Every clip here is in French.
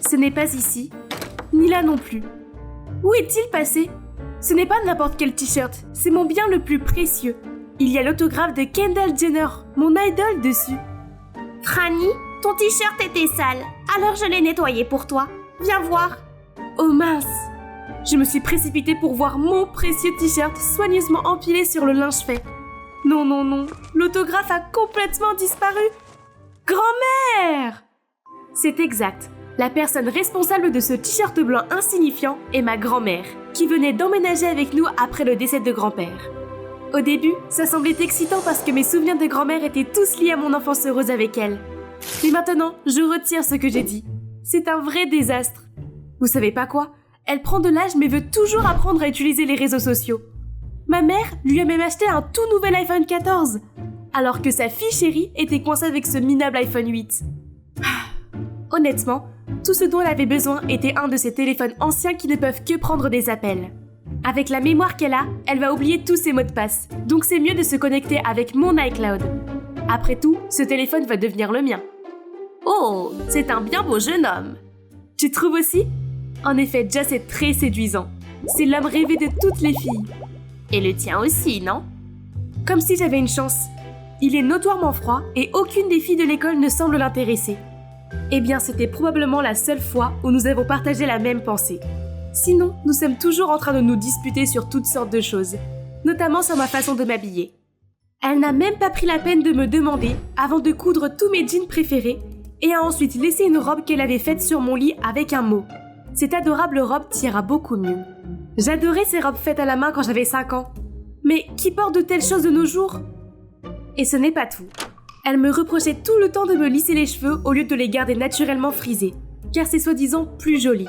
Ce n'est pas ici, ni là non plus. Où est-il passé? Ce n'est pas n'importe quel t-shirt, c'est mon bien le plus précieux. Il y a l'autographe de Kendall Jenner, mon idole dessus. Franny, ton t-shirt était sale, alors je l'ai nettoyé pour toi. Viens voir. Oh mince! Je me suis précipitée pour voir mon précieux t-shirt soigneusement empilé sur le linge fait. Non, non, non, l'autographe a complètement disparu. Grand-mère! C'est exact. La personne responsable de ce t-shirt blanc insignifiant est ma grand-mère, qui venait d'emménager avec nous après le décès de grand-père. Au début, ça semblait excitant parce que mes souvenirs de grand-mère étaient tous liés à mon enfance heureuse avec elle. Mais maintenant, je retire ce que j'ai dit. C'est un vrai désastre. Vous savez pas quoi? Elle prend de l'âge mais veut toujours apprendre à utiliser les réseaux sociaux. Ma mère lui a même acheté un tout nouvel iPhone 14, alors que sa fille chérie était coincée avec ce minable iPhone 8. Honnêtement, tout ce dont elle avait besoin était un de ces téléphones anciens qui ne peuvent que prendre des appels. Avec la mémoire qu'elle a, elle va oublier tous ses mots de passe, donc c'est mieux de se connecter avec mon iCloud. Après tout, ce téléphone va devenir le mien. Oh, c'est un bien beau jeune homme. Tu trouves aussi? En effet, Joss est très séduisant. C'est l'homme rêvé de toutes les filles. Et le tien aussi, non? Comme si j'avais une chance. Il est notoirement froid et aucune des filles de l'école ne semble l'intéresser. Eh bien, c'était probablement la seule fois où nous avons partagé la même pensée. Sinon, nous sommes toujours en train de nous disputer sur toutes sortes de choses, notamment sur ma façon de m'habiller. Elle n'a même pas pris la peine de me demander, avant de coudre tous mes jeans préférés, et a ensuite laissé une robe qu'elle avait faite sur mon lit avec un mot. Cette adorable robe t'ira beaucoup mieux. J'adorais ces robes faites à la main quand j'avais 5 ans. Mais qui porte de telles choses de nos jours? Et ce n'est pas tout. Elle me reprochait tout le temps de me lisser les cheveux au lieu de les garder naturellement frisés, car c'est soi-disant plus joli.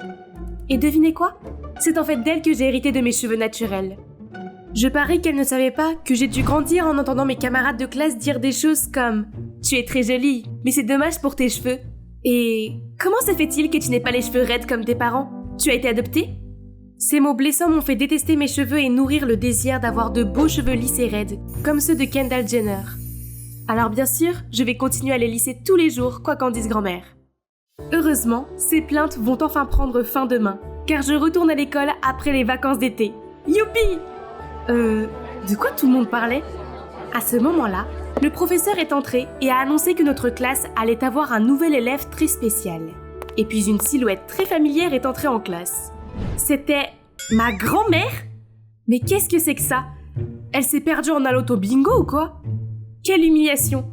Et devinez quoi? C'est en fait d'elle que j'ai hérité de mes cheveux naturels. Je parie qu'elle ne savait pas que j'ai dû grandir en entendant mes camarades de classe dire des choses comme « Tu es très jolie, mais c'est dommage pour tes cheveux » et « Comment se fait-il que tu n'aies pas les cheveux raides comme tes parents? Tu as été adoptée ?» Ces mots blessants m'ont fait détester mes cheveux et nourrir le désir d'avoir de beaux cheveux lisses et raides, comme ceux de Kendall Jenner. Alors bien sûr, je vais continuer à les lisser tous les jours, quoi qu'en dise grand-mère. Heureusement, ces plaintes vont enfin prendre fin demain, car je retourne à l'école après les vacances d'été. Youpi! De quoi tout le monde parlait? À ce moment-là, le professeur est entré et a annoncé que notre classe allait avoir un nouvel élève très spécial. Et puis une silhouette très familière est entrée en classe. C'était ma grand-mère? Mais qu'est-ce que c'est que ça? Elle s'est perdue en allant au bingo ou quoi? Quelle humiliation!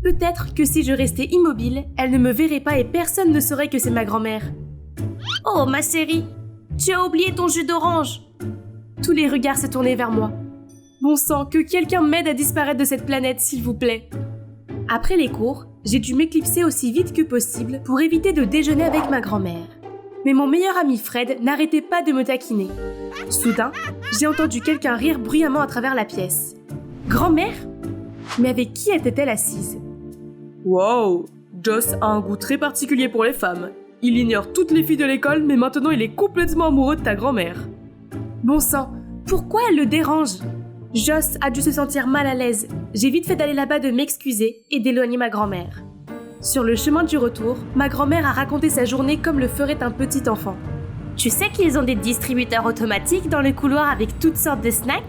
Peut-être que si je restais immobile, elle ne me verrait pas et personne ne saurait que c'est ma grand-mère. Oh ma chérie, tu as oublié ton jus d'orange. Tous les regards se tournaient vers moi. Bon sang, que quelqu'un m'aide à disparaître de cette planète, s'il vous plaît. Après les cours, j'ai dû m'éclipser aussi vite que possible pour éviter de déjeuner avec ma grand-mère. Mais mon meilleur ami Fred n'arrêtait pas de me taquiner. Soudain, j'ai entendu quelqu'un rire bruyamment à travers la pièce. Grand-mère? Mais avec qui était-elle assise? Wow, Joss a un goût très particulier pour les femmes. Il ignore toutes les filles de l'école, mais maintenant il est complètement amoureux de ta grand-mère. Bon sang, pourquoi elle le dérange? Joss a dû se sentir mal à l'aise. J'ai vite fait d'aller là-bas de m'excuser et d'éloigner ma grand-mère. Sur le chemin du retour, ma grand-mère a raconté sa journée comme le ferait un petit enfant. Tu sais qu'ils ont des distributeurs automatiques dans le couloir avec toutes sortes de snacks?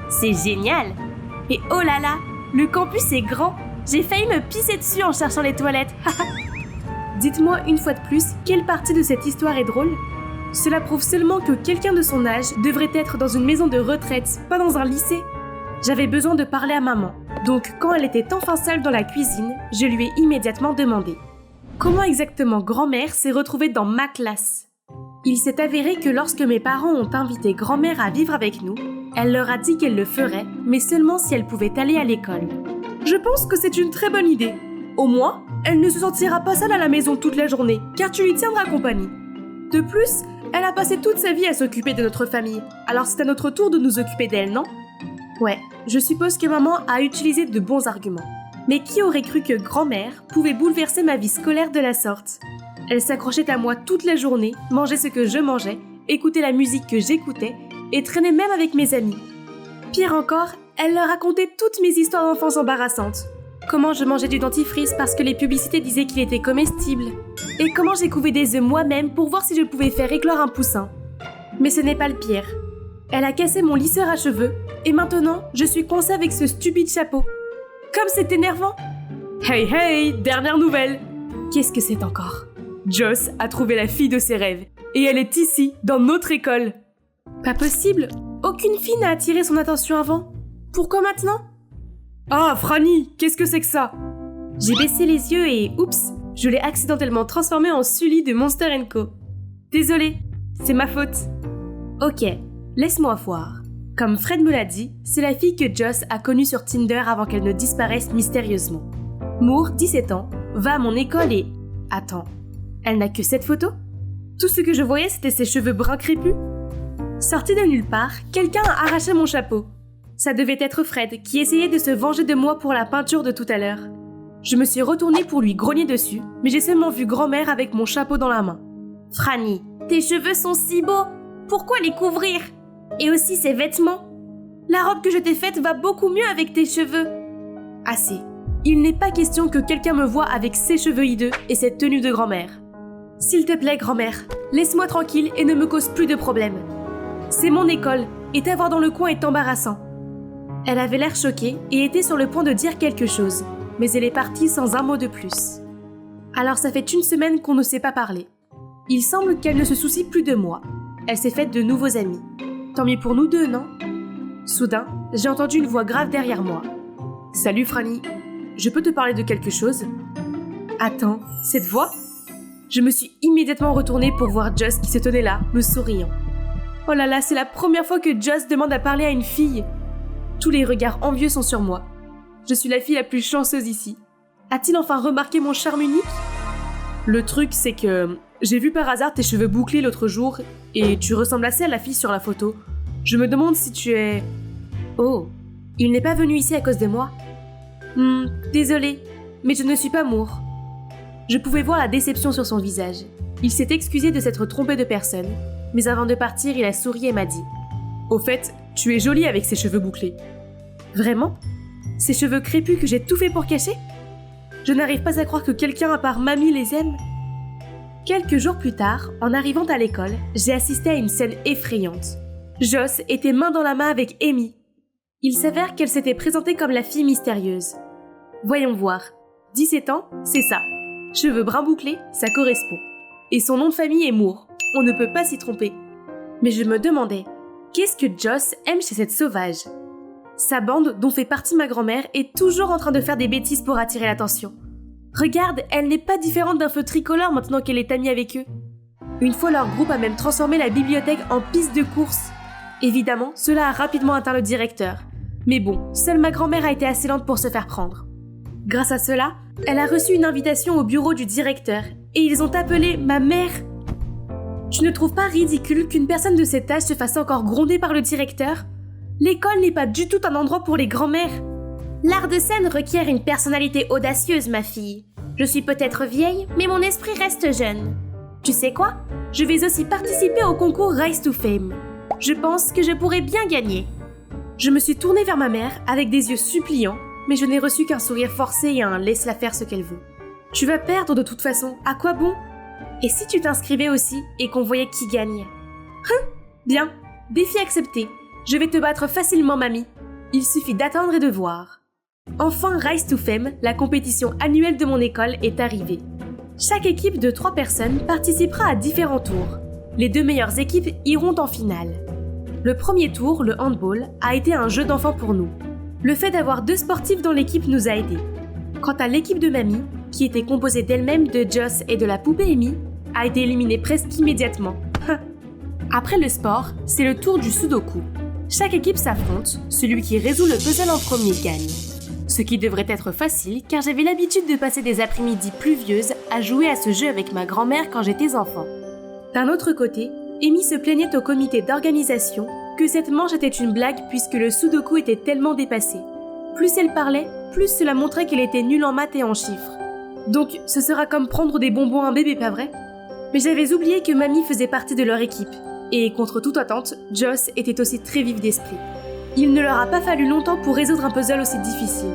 C'est génial! Et oh là là, le campus est grand. J'ai failli me pisser dessus en cherchant les toilettes. Dites-moi une fois de plus, quelle partie de cette histoire est drôle? Cela prouve seulement que quelqu'un de son âge devrait être dans une maison de retraite, pas dans un lycée. J'avais besoin de parler à maman. Donc, quand elle était enfin seule dans la cuisine, je lui ai immédiatement demandé comment exactement grand-mère s'est retrouvée dans ma classe. Il s'est avéré que lorsque mes parents ont invité grand-mère à vivre avec nous, elle leur a dit qu'elle le ferait, mais seulement si elle pouvait aller à l'école. Je pense que c'est une très bonne idée. Au moins, elle ne se sentira pas seule à la maison toute la journée, car tu lui tiendras compagnie. De plus, elle a passé toute sa vie à s'occuper de notre famille, alors c'est à notre tour de nous occuper d'elle, non? Ouais, je suppose que maman a utilisé de bons arguments. Mais qui aurait cru que grand-mère pouvait bouleverser ma vie scolaire de la sorte? Elle s'accrochait à moi toute la journée, mangeait ce que je mangeais, écoutait la musique que j'écoutais et traînait même avec mes amis. Pire encore, elle leur racontait toutes mes histoires d'enfance embarrassantes. comment je mangeais du dentifrice parce que les publicités disaient qu'il était comestible, et comment j'ai couvé des œufs moi-même pour voir si je pouvais faire éclore un poussin. Mais ce n'est pas le pire. Elle a cassé mon lisseur à cheveux, et maintenant, je suis coincée avec ce stupide chapeau. Comme c'est énervant! Hey hey, dernière nouvelle! Qu'est-ce que c'est encore? Joss a trouvé la fille de ses rêves, et elle est ici, dans notre école. Pas possible! Aucune fille n'a attiré son attention avant. Pourquoi maintenant? Ah, Franny, qu'est-ce que c'est que ça? J'ai baissé les yeux et, oups, je l'ai accidentellement transformée en Sully de Monster & Co. Désolée, c'est ma faute. Ok, laisse-moi voir. Comme Fred me l'a dit, c'est la fille que Joss a connue sur Tinder avant qu'elle ne disparaisse mystérieusement. Moore, 17 ans, va à mon école et... Attends, elle n'a que cette photo? Tout ce que je voyais, c'était ses cheveux bruns crépus. Sorti de nulle part, quelqu'un a arraché mon chapeau. Ça devait être Fred qui essayait de se venger de moi pour la peinture de tout à l'heure. Je me suis retournée pour lui grogner dessus, mais j'ai seulement vu grand-mère avec mon chapeau dans la main. Franny, tes cheveux sont si beaux. Pourquoi les couvrir? Et aussi ces vêtements. La robe que je t'ai faite va beaucoup mieux avec tes cheveux. Assez. Il n'est pas question que quelqu'un me voie avec ses cheveux hideux et cette tenue de grand-mère. S'il te plaît, grand-mère, laisse-moi tranquille et ne me cause plus de problèmes. C'est mon école, et t'avoir dans le coin est embarrassant. Elle avait l'air choquée et était sur le point de dire quelque chose, mais elle est partie sans un mot de plus. Alors ça fait une semaine qu'on ne s'est pas parlé. Il semble qu'elle ne se soucie plus de moi. Elle s'est faite de nouveaux amis. Tant mieux pour nous deux, non? Soudain, j'ai entendu une voix grave derrière moi. « Salut Franny, je peux te parler de quelque chose ?» Attends, cette voix? Je me suis immédiatement retournée pour voir Joss qui se tenait là, me souriant. Oh là là, c'est la première fois que Joss demande à parler à une fille. Tous les regards envieux sont sur moi. Je suis la fille la plus chanceuse ici. A-t-il enfin remarqué mon charme unique? Le truc, c'est que j'ai vu par hasard tes cheveux bouclés l'autre jour et tu ressembles assez à la fille sur la photo. Je me demande si tu es... Oh, il n'est pas venu ici à cause de moi? Désolée, mais je ne suis pas Moore. Je pouvais voir la déception sur son visage. Il s'est excusé de s'être trompé de personne, mais avant de partir, il a souri et m'a dit « Au fait, tu es jolie avec ces cheveux bouclés. » Vraiment? Ces cheveux crépus que j'ai tout fait pour cacher? Je n'arrive pas à croire que quelqu'un à part mamie les aime. Quelques jours plus tard, en arrivant à l'école, j'ai assisté à une scène effrayante. Joss était main dans la main avec Amy. Il s'avère qu'elle s'était présentée comme la fille mystérieuse. Voyons voir. 17 ans, c'est ça. Cheveux bruns bouclés, ça correspond. Et son nom de famille est Moore. On ne peut pas s'y tromper. Mais je me demandais, qu'est-ce que Joss aime chez cette sauvage? Sa bande, dont fait partie ma grand-mère, est toujours en train de faire des bêtises pour attirer l'attention. Regarde, elle n'est pas différente d'un feu tricolore maintenant qu'elle est amie avec eux. Une fois, leur groupe a même transformé la bibliothèque en piste de course. Évidemment, cela a rapidement atteint le directeur. Mais bon, seule ma grand-mère a été assez lente pour se faire prendre. Grâce à cela, elle a reçu une invitation au bureau du directeur et ils ont appelé ma mère. Tu ne trouves pas ridicule qu'une personne de cet âge se fasse encore gronder par le directeur? L'école n'est pas du tout un endroit pour les grands-mères. L'art de scène requiert une personnalité audacieuse, ma fille. Je suis peut-être vieille, mais mon esprit reste jeune. Tu sais quoi? Je vais aussi participer au concours Rise to Fame. Je pense que je pourrais bien gagner. Je me suis tournée vers ma mère avec des yeux suppliants, mais je n'ai reçu qu'un sourire forcé et un « laisse-la faire ce qu'elle veut ». Tu vas perdre de toute façon, à quoi bon? Et si tu t'inscrivais aussi et qu'on voyait qui gagne? Bien, défi accepté. Je vais te battre facilement, mamie. Il suffit d'attendre et de voir. Enfin, Rise to Fame, la compétition annuelle de mon école, est arrivée. Chaque équipe de 3 personnes participera à différents tours. Les 2 meilleures équipes iront en finale. Le premier tour, le handball, a été un jeu d'enfant pour nous. Le fait d'avoir 2 sportifs dans l'équipe nous a aidés. Quant à l'équipe de mamie, qui était composée d'elle-même, de Joss et de la poupée Amy, a été éliminée presque immédiatement. Après le sport, c'est le tour du sudoku. Chaque équipe s'affronte, celui qui résout le puzzle en premier gagne. Ce qui devrait être facile car j'avais l'habitude de passer des après-midi pluvieuses à jouer à ce jeu avec ma grand-mère quand j'étais enfant. D'un autre côté, Amy se plaignait au comité d'organisation que cette manche était une blague puisque le sudoku était tellement dépassé. Plus elle parlait, plus cela montrait qu'elle était nulle en maths et en chiffres. Donc ce sera comme prendre des bonbons à un bébé, pas vrai? Mais j'avais oublié que mamie faisait partie de leur équipe. Et contre toute attente, Joss était aussi très vif d'esprit. Il ne leur a pas fallu longtemps pour résoudre un puzzle aussi difficile.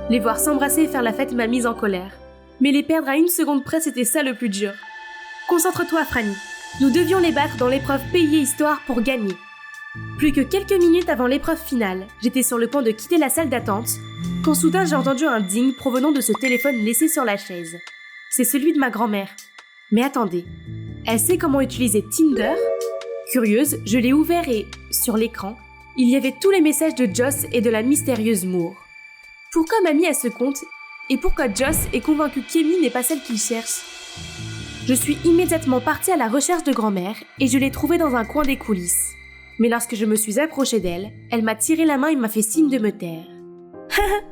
Les voir s'embrasser et faire la fête m'a mise en colère. Mais les perdre à une seconde près, c'était ça le plus dur. Concentre-toi, Franny. Nous devions les battre dans l'épreuve Pays et Histoire pour gagner. Plus que quelques minutes avant l'épreuve finale, j'étais sur le point de quitter la salle d'attente, quand soudain j'ai entendu un ding provenant de ce téléphone laissé sur la chaise. C'est celui de ma grand-mère. Mais attendez, elle sait comment utiliser Tinder ? Curieuse, je l'ai ouvert et, sur l'écran, il y avait tous les messages de Joss et de la mystérieuse Moore. Pourquoi mamie a ce compte ? Et pourquoi Joss est convaincu qu'Amy n'est pas celle qu'il cherche ? Je suis immédiatement partie à la recherche de grand-mère et je l'ai trouvée dans un coin des coulisses. Mais lorsque je me suis approchée d'elle, elle m'a tiré la main et m'a fait signe de me taire.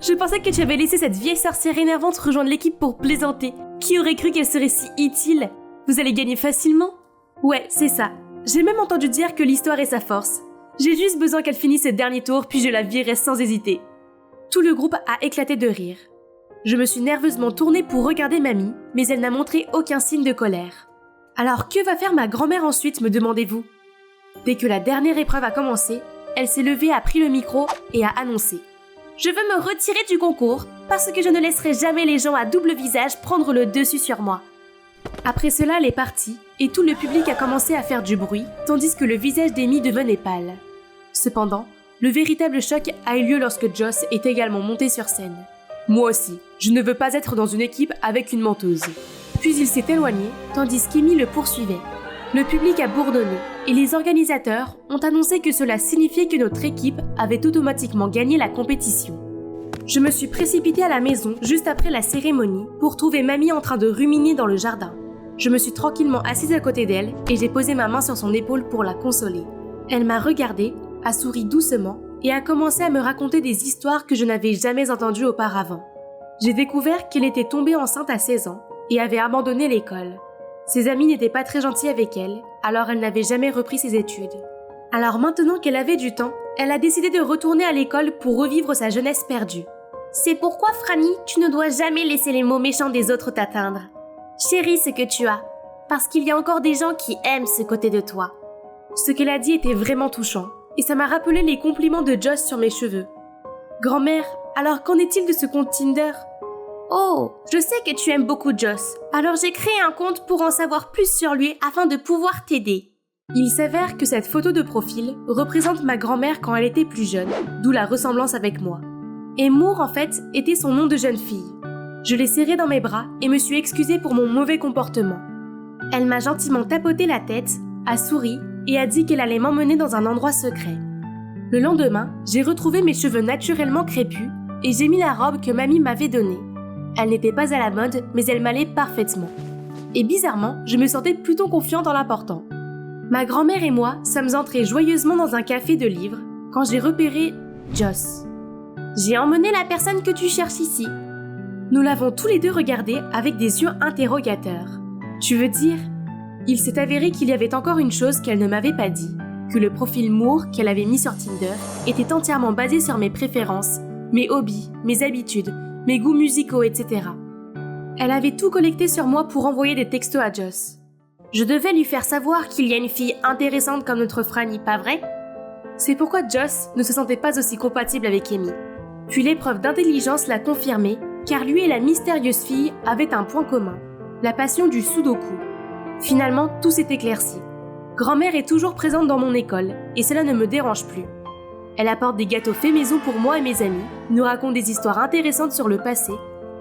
Je pensais que tu avais laissé cette vieille sorcière énervante rejoindre l'équipe pour plaisanter. Qui aurait cru qu'elle serait si utile ? Vous allez gagner facilement ? Ouais, c'est ça. J'ai même entendu dire que l'histoire est sa force. J'ai juste besoin qu'elle finisse ce dernier tour, puis je la virerai sans hésiter. Tout le groupe a éclaté de rire. Je me suis nerveusement tournée pour regarder mamie, mais elle n'a montré aucun signe de colère. Alors que va faire ma grand-mère ensuite, me demandez-vous ? Dès que la dernière épreuve a commencé, elle s'est levée, a pris le micro et a annoncé « Je veux me retirer du concours parce que je ne laisserai jamais les gens à double visage prendre le dessus sur moi. » Après cela, elle est partie et tout le public a commencé à faire du bruit, tandis que le visage d'Amy devenait pâle. Cependant, le véritable choc a eu lieu lorsque Joss est également monté sur scène. Moi aussi, je ne veux pas être dans une équipe avec une menteuse. Puis il s'est éloigné, tandis qu'Amy le poursuivait. Le public a bourdonné et les organisateurs ont annoncé que cela signifiait que notre équipe avait automatiquement gagné la compétition. Je me suis précipitée à la maison juste après la cérémonie pour trouver mamie en train de ruminer dans le jardin. Je me suis tranquillement assise à côté d'elle et j'ai posé ma main sur son épaule pour la consoler. Elle m'a regardée, a souri doucement et a commencé à me raconter des histoires que je n'avais jamais entendues auparavant. J'ai découvert qu'elle était tombée enceinte à 16 ans et avait abandonné l'école. Ses amis n'étaient pas très gentils avec elle, alors elle n'avait jamais repris ses études. Alors maintenant qu'elle avait du temps, elle a décidé de retourner à l'école pour revivre sa jeunesse perdue. C'est pourquoi, Franny, tu ne dois jamais laisser les mots méchants des autres t'atteindre. Chéris ce que tu as, parce qu'il y a encore des gens qui aiment ce côté de toi. Ce qu'elle a dit était vraiment touchant, et ça m'a rappelé les compliments de Joss sur mes cheveux. Grand-mère, alors qu'en est-il de ce compte Tinder ? Oh, je sais que tu aimes beaucoup Joss, alors j'ai créé un compte pour en savoir plus sur lui afin de pouvoir t'aider. Il s'avère que cette photo de profil représente ma grand-mère quand elle était plus jeune, d'où la ressemblance avec moi. Et Moore, en fait, était son nom de jeune fille. Je l'ai serrée dans mes bras et me suis excusée pour mon mauvais comportement. Elle m'a gentiment tapoté la tête, a souri et a dit qu'elle allait m'emmener dans un endroit secret. Le lendemain, j'ai retrouvé mes cheveux naturellement crépus et j'ai mis la robe que mamie m'avait donnée. Elle n'était pas à la mode, mais elle m'allait parfaitement. Et bizarrement, je me sentais plutôt confiante en la portant. Ma grand-mère et moi sommes entrés joyeusement dans un café de livres quand j'ai repéré Joss. J'ai emmené la personne que tu cherches ici. Nous l'avons tous les deux regardé avec des yeux interrogateurs. Tu veux dire ? Il s'est avéré qu'il y avait encore une chose qu'elle ne m'avait pas dit, que le profil Moore qu'elle avait mis sur Tinder était entièrement basé sur mes préférences, mes hobbies, mes habitudes, mes goûts musicaux, etc. Elle avait tout collecté sur moi pour envoyer des textos à Joss. Je devais lui faire savoir qu'il y a une fille intéressante comme notre Franny, pas vrai ? C'est pourquoi Joss ne se sentait pas aussi compatible avec Amy. Puis l'épreuve d'intelligence l'a confirmé, car lui et la mystérieuse fille avaient un point commun, la passion du sudoku. Finalement, tout s'est éclairci. Grand-mère est toujours présente dans mon école, et cela ne me dérange plus. Elle apporte des gâteaux faits maison pour moi et mes amis, nous raconte des histoires intéressantes sur le passé,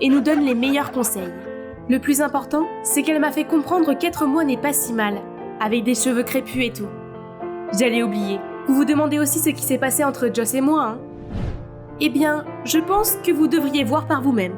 et nous donne les meilleurs conseils. Le plus important, c'est qu'elle m'a fait comprendre qu'être moi n'est pas si mal, avec des cheveux crépus et tout. J'allais oublier. Vous vous demandez aussi ce qui s'est passé entre Joss et moi, hein ? Eh bien, je pense que vous devriez voir par vous-même.